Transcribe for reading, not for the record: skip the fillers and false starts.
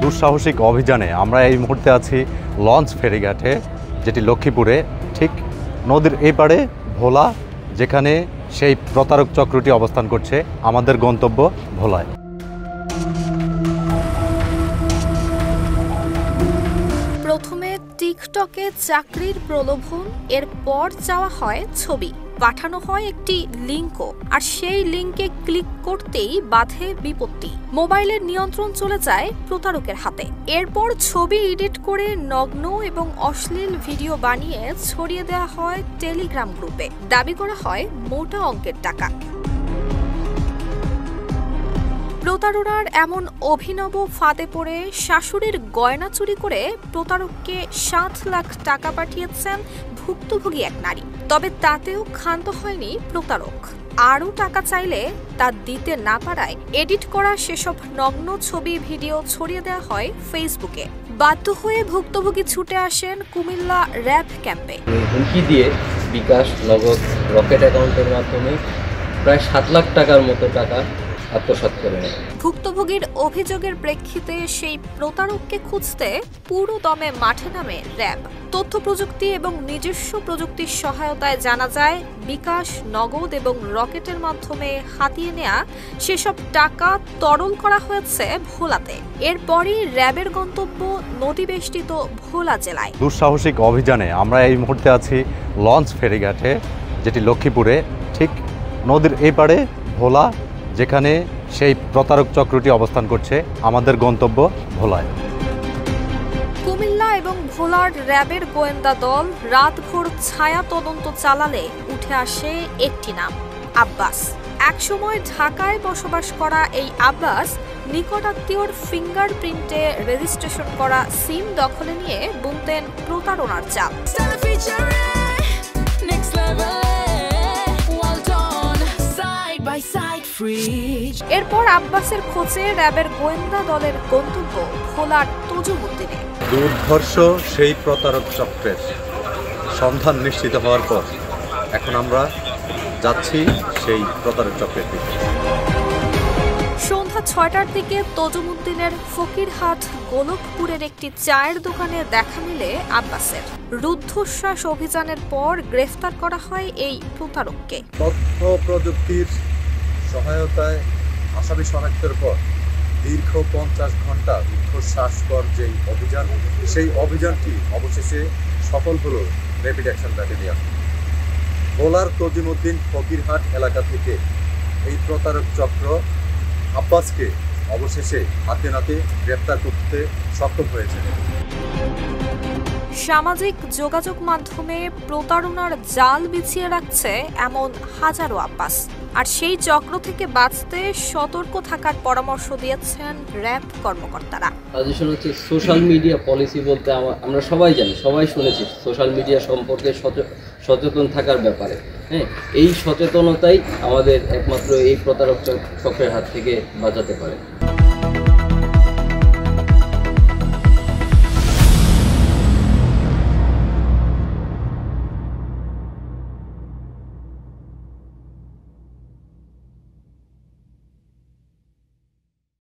দুঃসাহসিক অভিযানে আমরা এই মুহূর্তে আছি লঞ্চ ফেরিঘাটে, যেটি লক্ষ্মীপুরে, ঠিক নদীর এই পাড়ে ভোলা, যেখানে সেই প্রতারক চক্রটি অবস্থান করছে। আমাদের গন্তব্য ভোলায়। প্রথমে টিকটকে চাকরির প্রলোভন, এরপর চাওয়া হয় ছবি, পাঠানো হয় একটি লিঙ্কও, আর সেই লিঙ্কে ক্লিক করতেই বাধে বিপত্তি। মোবাইলের নিয়ন্ত্রণ চলে যায় প্রতারকের হাতে। এরপর ছবি এডিট করে নগ্ন এবং অশ্লীল ভিডিও বানিয়ে ছড়িয়ে দেওয়া হয় টেলিগ্রাম গ্রুপে। দাবি করা হয় মোটা অঙ্কের টাকা। প্রতারণার এমন অভিনব ফাঁদে পড়ে শাশুড়ির গয়না চুরি করে প্রতারককে 7 লাখ টাকা পাঠিয়েছেন ভুক্তভোগী এক নারী। তবে তাতেও ক্ষান্ত হয়নি প্রতারক। আরও টাকা চাইলে তা দিতে না পারায় এডিট করা সেসব নগ্ন ছবি ভিডিও ছড়িয়ে দেওয়া হয় ফেসবুকে। বাধ্য হয়ে ভুক্তভোগী ছুটে আসেন কুমিল্লা র্যাব ক্যাম্পে। হুমকি দিয়ে বিকাশ, নগদ, রকেট অ্যাকাউন্টের মাধ্যমে প্রায় 7 লাখ টাকার মতো টাকা আত্মসাৎ করে নেয়। ভুক্তভোগীর অভিযোগের প্রেক্ষিতে সেই প্রতারককে খুঁজতে পুরো দমে মাঠে নামে র্যাব। তথ্য প্রযুক্তি এবং নিজস্ব প্রযুক্তির সহায়তায় জানা যায়, বিকাশ, নগদ এবং রকেটের মাধ্যমে হাতিয়ে নেয়া সেসব টাকা তরল করা হয়েছে ভোলাতে। এরপরই র্যাবের গন্তব্য নদীবেষ্টিত ভোলা জেলায়। দুঃসাহসিক অভিযানে আমরা এই মুহূর্তে আছি লঞ্চ ফেরিঘাটে, যেটি লক্ষ্মীপুরে, ঠিক নদীর এই পাড়ে ভোলা, যেখানে সেই প্রতারক চক্রটি অবস্থান করছে। আমাদের গন্তব্য ভোলায়। কুমিল্লা এবং ভোলার র্যাবের গোয়েন্দা দল রাতভর ছায়া তদন্ত চালালে উঠে আসে একটি নাম, আব্বাস। একসময় ঢাকায় বসবাস করা এই আব্বাস নিকটাত্মীয়র ফিঙ্গারপ্রিন্টে রেজিস্ট্রেশন করা সিম দখলে নিয়ে বুনতেন প্রতারণার চাল। এরপর আব্বাসের খোঁজে র্যাবের গোয়েন্দা দলের গন্তব্য ভোলার তজুমুদ্দিনে। দুর্ধর্ষ সেই প্রতারক চক্রের সন্ধান নিশ্চিত হওয়ার পর এখন আমরা যাচ্ছি সেই প্রতারক চক্রের দিকে। সন্ধ্যা 6টার দিকে তজুমুদ্দিনের ফকিরহাট গোলকপুরের একটি চায়ের দোকানে দেখা মিলে আব্বাসের। রুদ্ধশ্বাস অভিযানের পর গ্রেফতার করা হয় এই প্রতারককে। তথ্য প্রযুক্তির সহায়তায় আসামি শনাক্তের পর দীর্ঘ 50 ঘন্টা রুদ্ধশ্বাসকর যেই অভিযান, সেই অভিযানটি অবশেষে সফল হল র্যাপিড অ্যাকশন ব্যাটালিয়ন। ভোলার তজিমুদ্দিন ফকিরহাট এলাকা থেকে এই প্রতারক চক্র আব্বাসকে অবশেষে হাতে নাতে গ্রেপ্তার করতে সক্ষম হয়েছে। সামাজিক যোগাযোগ মাধ্যমে প্রতারণার জাল বিছিয়ে রাখছে এমন হাজারো আব্বাস, আর সেই চক্র থেকে বাঁচতে সতর্ক থাকার পরামর্শ দিয়েছেন র্যাব কর্মকর্তারা। সাজেশন হচ্ছে সোশ্যাল মিডিয়া পলিসি বলতে আমরা সবাই জানি, সবাই শুনেছি সোশ্যাল মিডিয়া সম্পর্কে সচেতন থাকার ব্যাপারে। হ্যাঁ, এই সচেতনতাই আমাদের একমাত্র এই প্রতারক চক্রের হাত থেকে বাঁচাতে পারে।